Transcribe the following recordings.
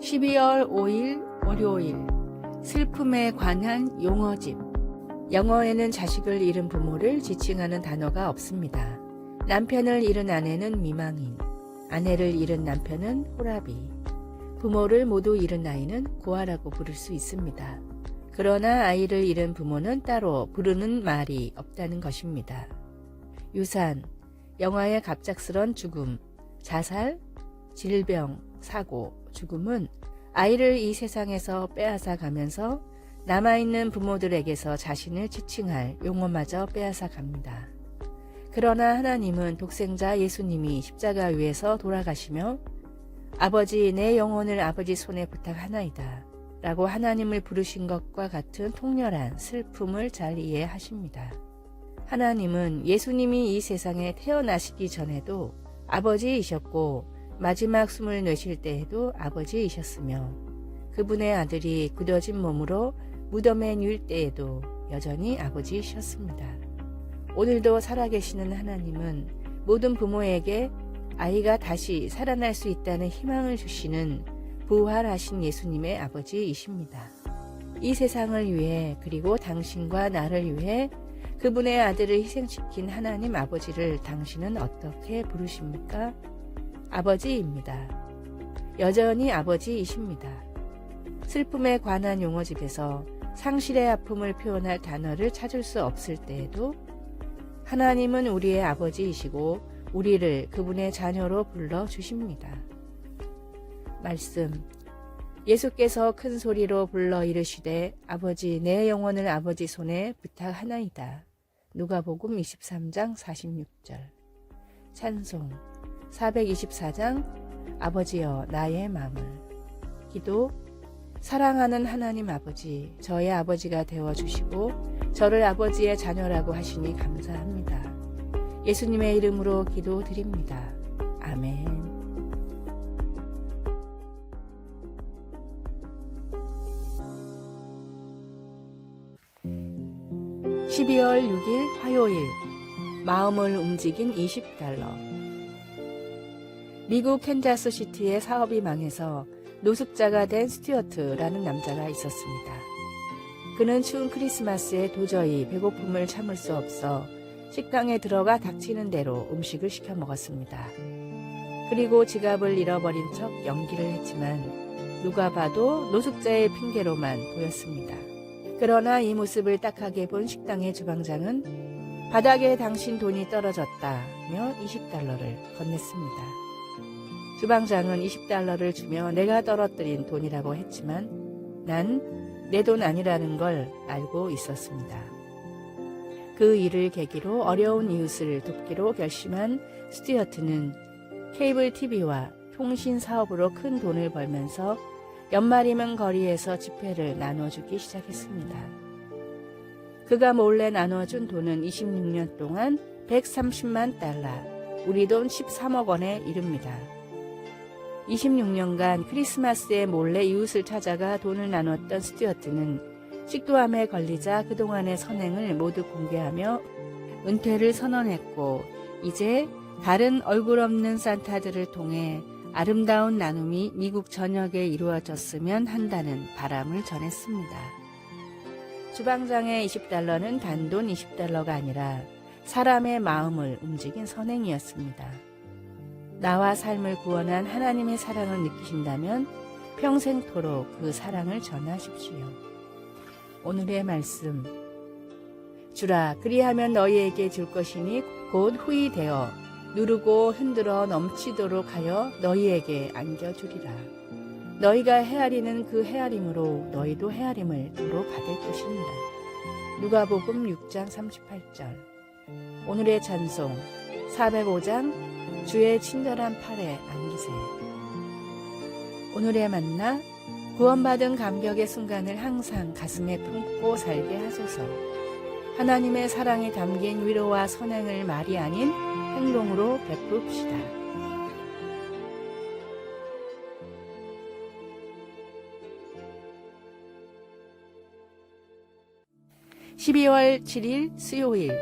12월 5일 월요일 슬픔에 관한 용어집. 영어에는 자식을 잃은 부모를 지칭하는 단어가 없습니다. 남편을 잃은 아내는 미망인, 아내를 잃은 남편은 호라비, 부모를 모두 잃은 아이는 고아라고 부를 수 있습니다. 그러나 아이를 잃은 부모는 따로 부르는 말이 없다는 것입니다. 유산, 영화의 갑작스런 죽음, 자살, 질병, 사고, 죽음은 아이를 이 세상에서 빼앗아 가면서 남아있는 부모들에게서 자신을 지칭할 용어마저 빼앗아 갑니다. 그러나 하나님은 독생자 예수님이 십자가 위에서 돌아가시며 아버지 내 영혼을 아버지 손에 부탁하나이다 라고 하나님을 부르신 것과 같은 통렬한 슬픔을 잘 이해하십니다. 하나님은 예수님이 이 세상에 태어나시기 전에도 아버지이셨고 마지막 숨을 내쉴 때에도 아버지이셨으며 그분의 아들이 굳어진 몸으로 무덤에 누일 때에도 여전히 아버지이셨습니다. 오늘도 살아계시는 하나님은 모든 부모에게 아이가 다시 살아날 수 있다는 희망을 주시는 부활하신 예수님의 아버지이십니다. 이 세상을 위해 그리고 당신과 나를 위해 그분의 아들을 희생시킨 하나님 아버지를 당신은 어떻게 부르십니까? 아버지입니다. 여전히 아버지이십니다. 슬픔에 관한 용어집에서 상실의 아픔을 표현할 단어를 찾을 수 없을 때에도 하나님은 우리의 아버지이시고 우리를 그분의 자녀로 불러주십니다. 말씀, 예수께서 큰 소리로 불러 이르시되 아버지 내 영혼을 아버지 손에 부탁하나이다. 누가복음 23장 46절. 찬송 424장 아버지여 나의 마음을. 기도, 사랑하는 하나님 아버지, 저의 아버지가 되어주시고 저를 아버지의 자녀라고 하시니 감사합니다. 예수님의 이름으로 기도드립니다. 아멘. 12월 6일 화요일 마음을 움직인 $20. 미국 캔자스시티의 사업이 망해서 노숙자가 된 스튜어트라는 남자가 있었습니다. 그는 추운 크리스마스에 도저히 배고픔을 참을 수 없어 식당에 들어가 닥치는 대로 음식을 시켜 먹었습니다. 그리고 지갑을 잃어버린 척 연기를 했지만 누가 봐도 노숙자의 핑계로만 보였습니다. 그러나 이 모습을 딱하게 본 식당의 주방장은 바닥에 당신 돈이 떨어졌다며 $20를 건넸습니다. 주방장은 $20를 주며 내가 떨어뜨린 돈이라고 했지만 난 내 돈 아니라는 걸 알고 있었습니다. 그 일을 계기로 어려운 이웃을 돕기로 결심한 스튜어트는 케이블 TV와 통신 사업으로 큰 돈을 벌면서 연말이면 거리에서 지폐를 나눠주기 시작했습니다. 그가 몰래 나눠준 돈은 26년 동안 $130만, 우리 돈 13억 원에 이릅니다. 26년간 크리스마스에 몰래 이웃을 찾아가 돈을 나눴던 스튜어트는 식도암에 걸리자 그동안의 선행을 모두 공개하며 은퇴를 선언했고 이제 다른 얼굴 없는 산타들을 통해 아름다운 나눔이 미국 전역에 이루어졌으면 한다는 바람을 전했습니다. 주방장의 $20는 단돈 $20가 아니라 사람의 마음을 움직인 선행이었습니다. 나와 삶을 구원한 하나님의 사랑을 느끼신다면 평생토록 그 사랑을 전하십시오. 오늘의 말씀, 주라 그리하면 너희에게 줄 것이니 곧 후히 되어 누르고 흔들어 넘치도록 하여 너희에게 안겨주리라. 너희가 헤아리는 그 헤아림으로 너희도 헤아림을 도로 받을 것입니다. 누가복음 6장 38절. 오늘의 찬송 405장 주의 친절한 팔에 안기세. 오늘의 만나, 구원받은 감격의 순간을 항상 가슴에 품고 살게 하소서. 하나님의 사랑이 담긴 위로와 선행을 말이 아닌 행동으로 베풉시다. 12월 7일 수요일,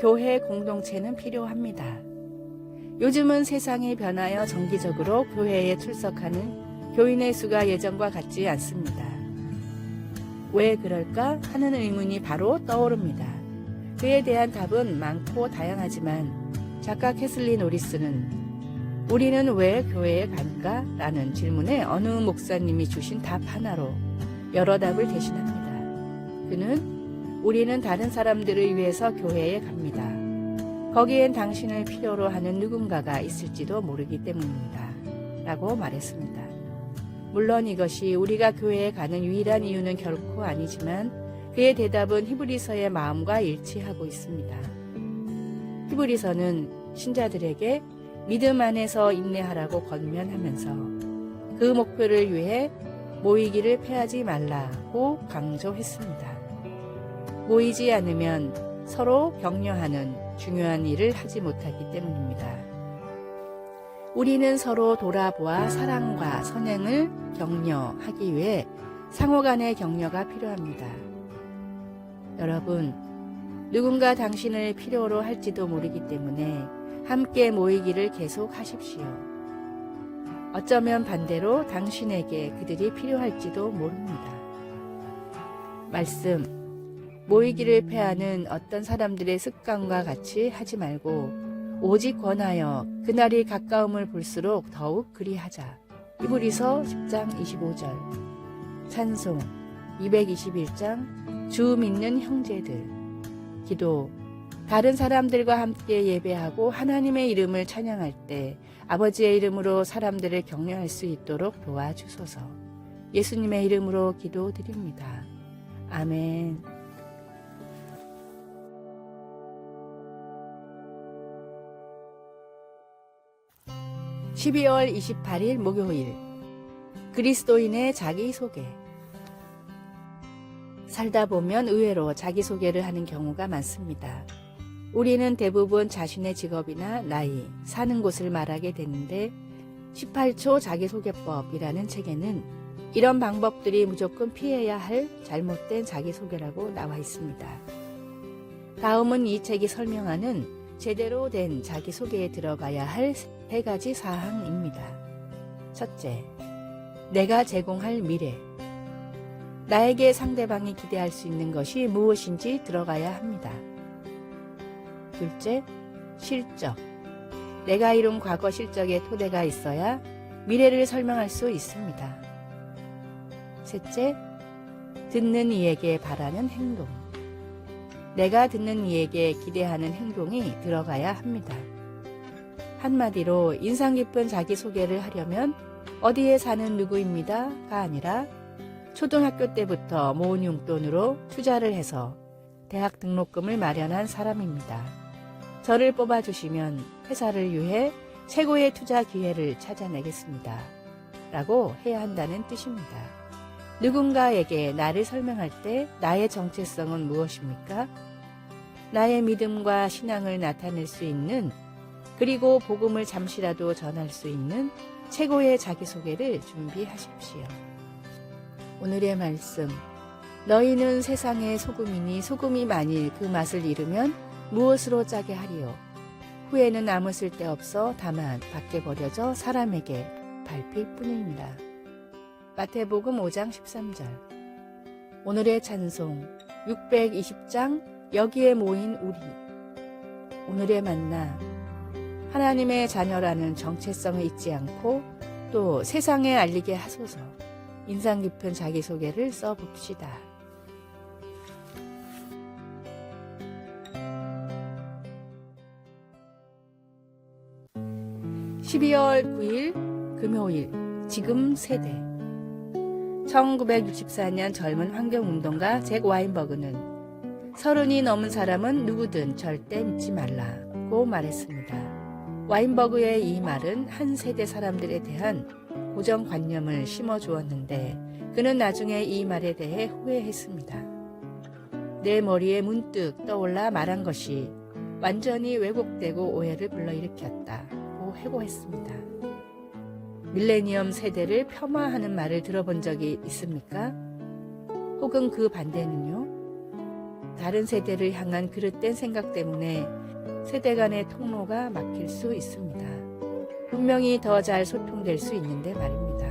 교회 공동체는 필요합니다. 요즘은 세상이 변하여 정기적으로 교회에 출석하는 교인의 수가 예전과 같지 않습니다. 왜 그럴까 하는 의문이 바로 떠오릅니다. 그에 대한 답은 많고 다양하지만 작가 캐슬리 노리스는 우리는 왜 교회에 갈까? 라는 질문에 어느 목사님이 주신 답 하나로 여러 답을 대신합니다. 그는 우리는 다른 사람들을 위해서 교회에 갑니다. 거기엔 당신을 필요로 하는 누군가가 있을지도 모르기 때문입니다. 라고 말했습니다. 물론 이것이 우리가 교회에 가는 유일한 이유는 결코 아니지만 그의 대답은 히브리서의 마음과 일치하고 있습니다. 히브리서는 신자들에게 믿음 안에서 인내하라고 권면하면서 그 목표를 위해 모이기를 패하지 말라고 강조했습니다. 모이지 않으면 서로 격려하는 중요한 일을 하지 못하기 때문입니다. 우리는 서로 돌아보아 사랑과 선행을 격려하기 위해 상호 간의 격려가 필요합니다. 여러분, 누군가 당신을 필요로 할지도 모르기 때문에 함께 모이기를 계속 하십시오. 어쩌면 반대로 당신에게 그들이 필요할지도 모릅니다. 말씀, 모이기를 패하는 어떤 사람들의 습관과 같이 하지 말고 오직 권하여 그날이 가까움을 볼수록 더욱 그리하자. 히브리서 10장 25절. 찬송 221장 주 믿는 형제들. 기도, 다른 사람들과 함께 예배하고 하나님의 이름을 찬양할 때 아버지의 이름으로 사람들을 격려할 수 있도록 도와주소서. 예수님의 이름으로 기도드립니다. 아멘. 12월 28일 목요일, 그리스도인의 자기소개. 살다 보면 의외로 자기소개를 하는 경우가 많습니다. 우리는 대부분 자신의 직업이나 나이, 사는 곳을 말하게 되는데 18초 자기소개법이라는 책에는 이런 방법들이 무조건 피해야 할 잘못된 자기소개라고 나와 있습니다. 다음은 이 책이 설명하는 제대로 된 자기소개에 들어가야 할 3가지 사항입니다. 첫째, 내가 제공할 미래. 나에게 상대방이 기대할 수 있는 것이 무엇인지 들어가야 합니다. 둘째, 실적. 내가 이룬 과거 실적의 토대가 있어야 미래를 설명할 수 있습니다. 셋째, 듣는 이에게 바라는 행동. 내가 듣는 이에게 기대하는 행동이 들어가야 합니다. 한마디로 인상 깊은 자기소개를 하려면 어디에 사는 누구입니다가 아니라 초등학교 때부터 모은 용돈으로 투자를 해서 대학 등록금을 마련한 사람입니다. 저를 뽑아주시면 회사를 위해 최고의 투자 기회를 찾아내겠습니다. 라고 해야 한다는 뜻입니다. 누군가에게 나를 설명할 때 나의 정체성은 무엇입니까? 나의 믿음과 신앙을 나타낼 수 있는, 그리고 복음을 잠시라도 전할 수 있는 최고의 자기소개를 준비하십시오. 오늘의 말씀, 너희는 세상의 소금이니 소금이 만일 그 맛을 잃으면 무엇으로 짜게 하리요? 후에는 아무 쓸데없어 다만 밖에 버려져 사람에게 밟힐 뿐입니다. 마태복음 5장 13절. 오늘의 찬송 620장 여기에 모인 우리. 오늘의 만나, 하나님의 자녀라는 정체성을 잊지 않고 또 세상에 알리게 하소서. 인상 깊은 자기소개를 써봅시다. (12월 9일) 금요일, 지금 세대. 1964년 젊은 환경운동가 잭 와인버그는 30이 넘은 사람은 누구든 절대 믿지 말라고 말했습니다. 와인버그의 이 말은 한 세대 사람들에 대한 고정관념을 심어주었는데 그는 나중에 이 말에 대해 후회했습니다. 내 머리에 문득 떠올라 말한 것이 완전히 왜곡되고 오해를 불러일으켰다고 회고했습니다. 밀레니엄 세대를 폄하하는 말을 들어본 적이 있습니까? 혹은 그 반대는요? 다른 세대를 향한 그릇된 생각 때문에 세대 간의 통로가 막힐 수 있습니다. 분명히 더 잘 소통될 수 있는데 말입니다.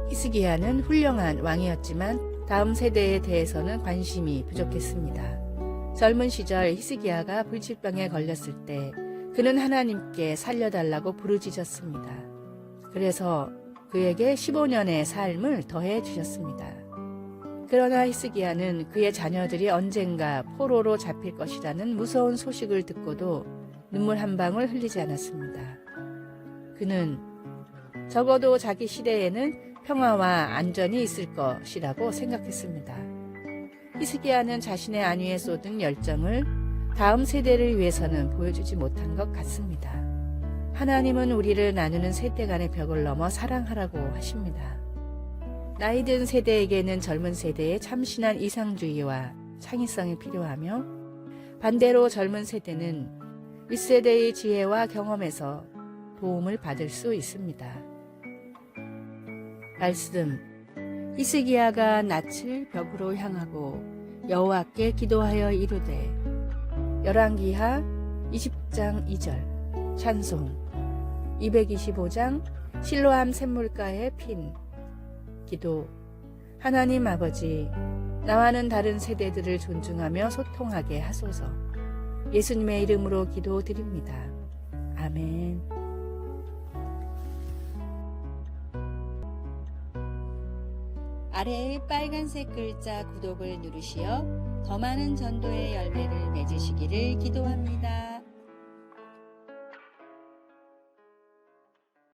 히스기야는 훌륭한 왕이었지만 다음 세대에 대해서는 관심이 부족했습니다. 젊은 시절 히스기야가 불치병에 걸렸을 때 그는 하나님께 살려달라고 부르짖었습니다. 그래서 그에게 15년의 삶을 더해 주셨습니다. 그러나 히스기야는 그의 자녀들이 언젠가 포로로 잡힐 것이라는 무서운 소식을 듣고도 눈물 한 방울 흘리지 않았습니다. 그는 적어도 자기 시대에는 평화와 안전이 있을 것이라고 생각했습니다. 히스기야는 자신의 안위에 쏟은 열정을 다음 세대를 위해서는 보여주지 못한 것 같습니다. 하나님은 우리를 나누는 세대 간의 벽을 넘어 사랑하라고 하십니다. 나이든 세대에게는 젊은 세대의 참신한 이상주의와 창의성이 필요하며 반대로 젊은 세대는 윗세대의 지혜와 경험에서 도움을 받을 수 있습니다. 말씀. 히스기야가 낯을 벽으로 향하고 여호와께 기도하여 이르되. 열왕기하 20장 2절. 찬송. 225장 실로암 샘물가의 핀. 기도. 하나님 아버지, 나와는 다른 세대들을 존중하며 소통하게 하소서. 예수님의 이름으로 기도드립니다. 아멘. 아래의 빨간색 글자 구독을 누르시어 더 많은 전도의 열매를 맺으시기를 기도합니다.